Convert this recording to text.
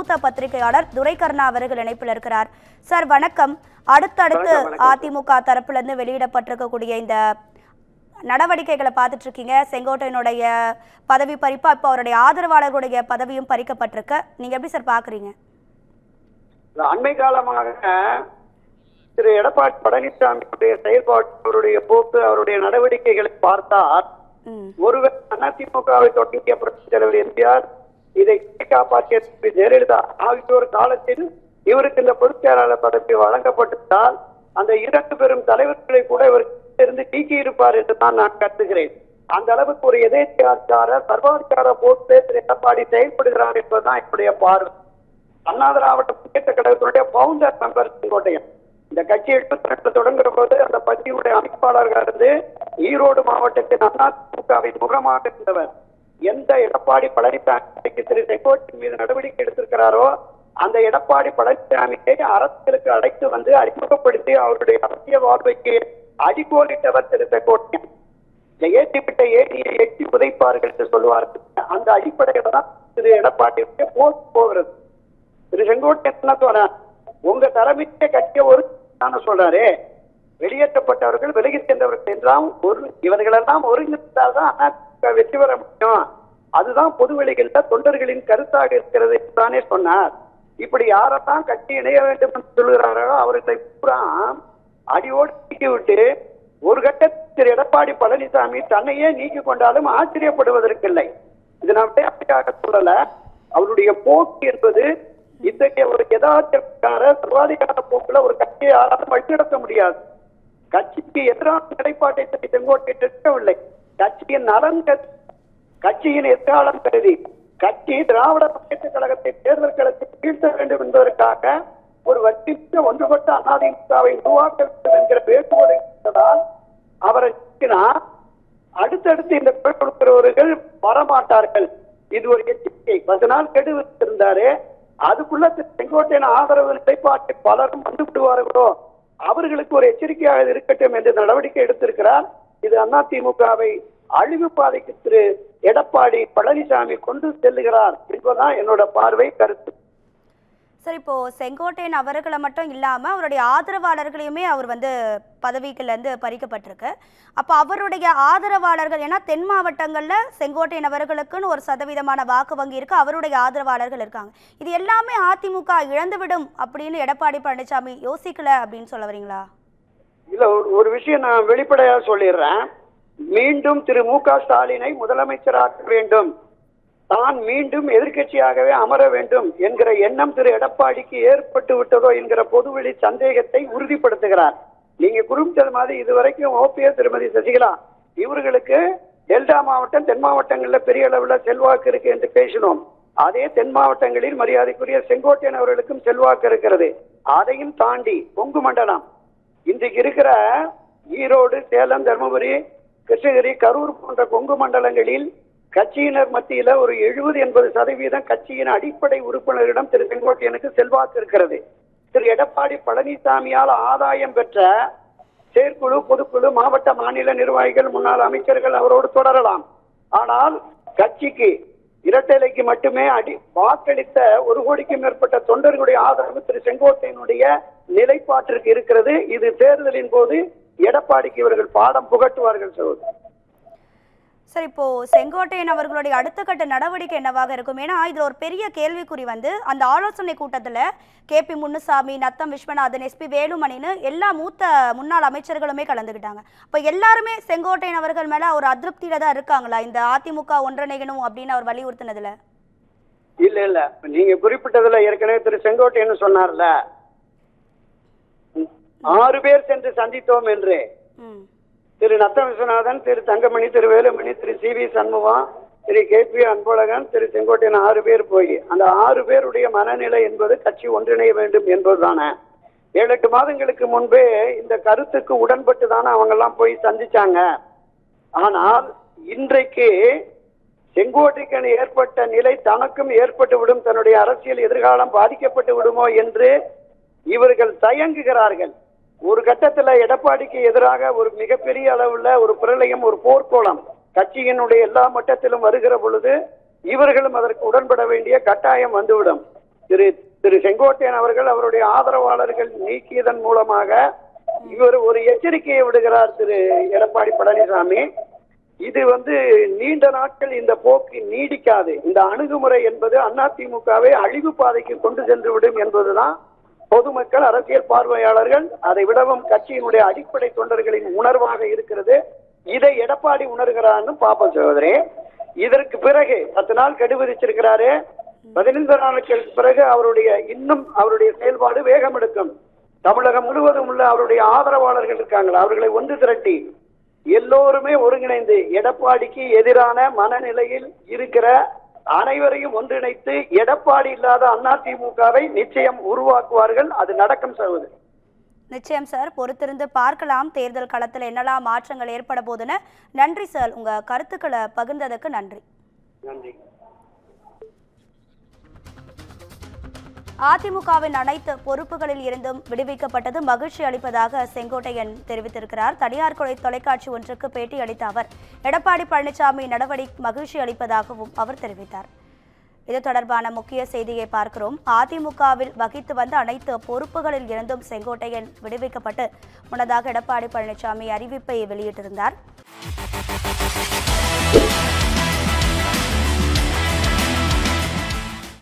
மூத்த பத்திரிகையாளர் துரைகர்ணா அவர்கள் இணைப்பில் இருக்கிறார். சார் வணக்கம். அடுத்தடுத்து அதிமுக தரப்பிலிருந்து வெளியிடப்பட்டிருக்கக்கூடிய இந்த நடவடிக்கைகளை பார்த்துட்டு இருக்கீங்க. செங்கோட்டையனுடைய பதவி பறிப்பு, இப்போ அவருடைய ஆதரவாளர்களுடைய பதவியும் பறிக்கப்பட்டிருக்கு. நீங்க எப்படி சார் பாக்குறீங்க? அண்மை காலமாக திரு எடப்பாடி பழனிசாமியுடைய செயல்பாடு, அவருடைய போக்கு, அவருடைய நடவடிக்கைகளை பார்த்தால் ஒருவர் அதிமுகவை தொடங்கிய புரட்சித் தலைவர் எம்ஜிஆர், இதை காப்பாற்றிய ஜெயலலிதா ஆகியோர் காலத்தில் இவருக்கு இந்த பொதுச் செயலாளர் பதவி வழங்கப்பட்டிருந்தால் அந்த இரண்டு பெரும் தலைவர்களை கூட இவர் இருந்து நீக்கி இருப்பார் என்று தான் நான் கருதுகிறேன். அந்த அளவுக்கு ஒரு எதேச்சார சர்வாதிகார போக்கு திரு எடப்பாடி செயல்படுகிறார் என்பதுதான் என்னுடைய பார்வை. அண்ணா திராவிட முன்னேற்ற கழகத்தினுடைய பவுண்டர் மெம்பர் செங்கோட்டையன் இந்த கட்சி 82 தொடங்குற போது அந்த கட்சியுடைய அமைப்பாளர்கள் இருந்து ஈரோடு மாவட்டத்தின் அதிமுகவின் முகமாக இருந்தவர். எந்த எடப்பாடி பழனிசாமி திரு செங்கோட்டையன் மீது நடவடிக்கை எடுத்திருக்கிறாரோ அந்த எடப்பாடி பழனிசாமியை அரசியலுக்கு அழைத்து வந்து அறிமுகப்படுத்தி அவருடைய அரசியல் வாழ்வைக்கு அடிக்கோலிட்டவர் திரு செங்கோட்டையன். ஏற்றிவிட்ட ஏடியை எட்டி உதைப்பார்கள் என்று சொல்லுவார்கள். அந்த அடிப்படையில தான் திரு எடப்பாடி போகிறது. திரு செங்கோட்டையன் என்ன சொன்ன, உங்க தலைமைக்கே கட்சியை ஒரு சொல்றாரு, வெளியேற்றப்பட்டவர்கள் விலகி சென்றவர்கள் என்றால் இவர்களெல்லாம் ஒருங்கிணைந்தால்தான் வெற்றி பெற முடியும், அதுதான் பொதுவெளிகளில் தொண்டர்களின் கருத்தாக இருக்கிறது என்றுதானே சொன்னார். இப்படி யாரெல்லாம் கட்சி இணைய வேண்டும் என்று சொல்கிறாரோ அவர்களை பூரா அடியோடு நீக்கி விட்டு ஒரு கட்டத்தில் திரு எடப்பாடி பழனிசாமி தன்னையே நீக்கி கொண்டாலும் ஆச்சரியப்படுவதற்கில்லை. இது நான் அப்படியாக சொல்லல. அவருடைய போக்கு என்பது இத்தகைய ஒரு யதார்த்தக்கார சர்வாதிகார போக்குல ஒரு கட்சியை யாராலும் வழிநடத்த முடியாது. கட்சிக்கு எதிரான நிலைப்பாட்டை செங்கோட்டை இருக்கவில்லை. கட்சியின் நலன் கட்சியின் எதிர்காலம் கருதி கட்சி திராவிட முன்னேற்ற கழகத்தை தேர்தல் களத்தில் வீழ்த்த வேண்டும் என்பதற்காக ஒரு வட்டிக்கு ஒன்றுபட்ட அதிமுகவை உருவாக்க வேண்டும் என்கிற வேண்டுகோளை இருந்ததால் அவரை அடுத்தடுத்து இந்த குரல் கொடுக்கிறவர்கள் வரமாட்டார்கள். இது ஒரு எச்சரிக்கை. 10 நாள் கெடு வச்சிருந்தாரு. அதுக்குள்ள செங்கோட்டையின் ஆதரவு நிலைப்பாட்டை பலரும் வந்து விடுவார்களோ அவர்களுக்கு ஒரு எச்சரிக்கையாக இருக்கட்டும் என்று நடவடிக்கை எடுத்திருக்கிறார். இது அதிமுகவை அழிவு பாதைக்கு திரு எடப்பாடி பழனிசாமி கொண்டு செல்லுகிறார் என்பதுதான் என்னோட பார்வை, கருத்து. சார், இப்போ செங்கோட்டையன் அவர்களை மட்டும் இல்லாம அவருடைய ஆதரவாளர்களையுமே அவர் பதவிகள்ல இருந்து பறிக்கப்பட்டிருக்கு. அப்போ அவருடைய ஆதரவாளர்கள், ஏன்னா தென் மாவட்டங்கள்ல செங்கோட்டையன் அவர்களுக்குன்னு ஒரு சதவீதமான வாக்கு வங்கி இருக்கு, அவருடைய ஆதரவாளர்கள் இருக்காங்க. இது எல்லாமே அதிமுக இழந்துவிடும் அப்படின்னு எடப்பாடி பழனிசாமி யோசிக்கல அப்படின்னு சொல்ல வரீங்களா? இல்ல, ஒரு விஷயம் நான் வெளிப்படையா சொல்லிடுறேன். மீண்டும் திரு மு.க. ஸ்டாலினை முதலமைச்சராக்க வேண்டும், தான் மீண்டும் எதிர்கட்சியாகவே அமர வேண்டும் என்கிற எண்ணம் திரு எடப்பாடிக்கு ஏற்பட்டு விட்டதோ என்கிற பொதுவெளி சந்தேகத்தை உறுதிப்படுத்துகிறார். நீங்க குறிப்பிட்டது மாதிரி இதுவரைக்கும் ஓபிஎஸ், திருமதி சசிகலா இவர்களுக்கு டெல்டா மாவட்டம், தென் மாவட்டங்களில் பெரிய அளவில் செல்வாக்கு இருக்கு என்று பேசினோம். அதே தென் மாவட்டங்களில் மரியாதைக்குரிய செங்கோட்டையன் அவர்களுக்கும் செல்வாக்கு இருக்கிறது. அதையும் தாண்டி கொங்கு மண்டலம், இன்றைக்கு இருக்கிற ஈரோடு, சேலம், தர்மபுரி, கிருஷ்ணகிரி, கரூர் போன்ற கொங்கு மண்டலங்களில் கட்சியினர் மத்தியில ஒரு 70-80% கட்சியின் அடிப்படை உறுப்பினரிடம் திரு செங்கோட்டையனுக்கு செல்வாக்கு இருக்கிறது. திரு எடப்பாடி பழனிசாமியால் ஆதாயம் பெற்ற செயற்குழு, பொதுக்குழு, மாவட்ட மாநில நிர்வாகிகள், முன்னாள் அமைச்சர்கள் அவரோடு தொடரலாம். ஆனால் கட்சிக்கு இரட்டைலைக்கு மட்டுமே வாக்களித்த 1 கோடிக்கும் மேற்பட்ட தொண்டர்களுடைய ஆதரவு திரு செங்கோட்டையனுடைய நிலைப்பாட்டிற்கு இருக்கிறது. இது தேர்தலின் போது எடப்பாடிக்கு இவர்கள் பாடம் புகட்டுவார்கள் சொல்வது. சார், இப்போ செங்கோட்டையன் அவர்களுடைய அடுத்த கட்ட நடவடிக்கை என்னவாக இருக்கும்? ஏன்னா இதுல ஒரு பெரிய கேள்விக்குறி அந்த ஆலோசனை கூட்டத்துல KP முனுசாமி, நத்தம் விஸ்வநாதன், SP வேலுமணின்னு எல்லா மூத்த முன்னாள் அமைச்சர்களுமே கலந்துக்கிட்டாங்க. இப்போ எல்லாருமே செங்கோட்டையன் அவர்கள் மேல ஒரு அதிருப்தியில தான் இருக்காங்களா இந்த அதிமுக ஒன்றிணைக்கணும் அப்படின்னு அவர் வலியுறுத்தினதுல? இல்ல, நீங்க குறிப்பிட்டதுல ஏற்கனவே திரு செங்கோட்டையன் சொன்னார்ல, 6 பேர் சென்று சந்தித்தோம் என்று. திரு நத்தம் விஸ்வநாதன், திரு தங்கமணி, திரு வேலுமணி, திரு CV சண்முகம், திரு KP அன்பழகன், திரு செங்கோட்டையன் 6 பேர் போய் அந்த 6 பேருடைய மனநிலை என்பது கட்சி ஒன்றிணைய வேண்டும் என்பதுதானே. 7-8 மாதங்களுக்கு முன்பே இந்த கருத்துக்கு உடன்பட்டு தானே அவங்க எல்லாம் போய் சந்திச்சாங்க. ஆனால் இன்றைக்கு செங்கோட்டைக்கு ஏற்பட்ட நிலை தனக்கும் ஏற்பட்டு விடும், தன்னுடைய அரசியல் எதிர்காலம் பாதிக்கப்பட்டு விடுமோ என்று இவர்கள் தயங்குகிறார்கள். ஒரு கட்டத்துல எடப்பாடிக்கு எதிராக ஒரு மிகப்பெரிய அளவுல ஒரு பிரளயம், ஒரு போர்க்கோளம் கட்சியினுடைய எல்லா மட்டத்திலும் வருகிற பொழுது இவர்களும் அதற்கு உடன்பட வேண்டிய கட்டாயம் வந்துவிடும். திரு திரு செங்கோட்டையன் அவர்கள் அவருடைய ஆதரவாளர்கள் நீக்கியதன் மூலமாக இவர் ஒரு எச்சரிக்கையை விடுகிறார் திரு எடப்பாடி பழனிசாமி. இது நீண்ட நாட்கள் இந்த போக்கு நீடிக்காது. இந்த அணுகுமுறை என்பது அதிமுகவை அழிவு பாதைக்கு கொண்டு சென்று விடும் என்பதுதான் பொதுமக்கள், அரசியல் பார்வையாளர்கள், அதை விடவும் கட்சியினுடைய அடிப்படை தொண்டர்களின் உணர்வாக இருக்கிறது. இதை எடப்பாடி உணர்கிறான்னு பாப்போம் சகோதரி. இதற்கு பிறகு 10 நாள் கெடு விதிச்சிருக்கிறாரு. 15 நாளுக்கு பிறகு அவருடைய செயல்பாடு வேகம் எடுக்கும். தமிழகம் முழுவதும் உள்ள அவருடைய ஆதரவாளர்கள் இருக்காங்களா, அவர்களை ஒன்று திரட்டி எல்லோருமே ஒருங்கிணைந்து எடப்பாடிக்கு எதிரான மனநிலையில் இருக்கிற அனைவரையும் ஒன்றிணைத்து எடப்பாடி இல்லாத அதிமுகவை நிச்சயம் உருவாக்குவார்கள். அது நடக்கும் சகோதரி. நிச்சயம் சார், பொறுத்திருந்து பார்க்கலாம் தேர்தல் களத்தில் என்னெல்லாம் மாற்றங்கள் ஏற்பட போதுன்னு. நன்றி சார், உங்க கருத்துக்களை பகிர்ந்ததுக்கு நன்றி. நன்றி. அதிமுகவின் அனைத்து பொறுப்புகளில் இருந்தும் விடுவிக்கப்பட்டது மகிழ்ச்சி அளிப்பதாக செங்கோட்டையன் தெரிவித்திருக்கிறார். தனியார் தொலைக்காட்சி ஒன்றுக்கு பேட்டி அளித்த அவர் எடப்பாடி பழனிசாமி நடவடிக்கை மகிழ்ச்சி அளிப்பதாகவும் அவர் தெரிவித்தார். இது தொடர்பான முக்கிய செய்தியை பார்க்கிறோம். அதிமுகவில் வகித்து வந்த அனைத்து பொறுப்புகளில் இருந்தும் செங்கோட்டையன் விடுவிக்கப்பட்டு முன்னதாக எடப்பாடி பழனிசாமி அறிவிப்பை வெளியிட்டிருந்தார்.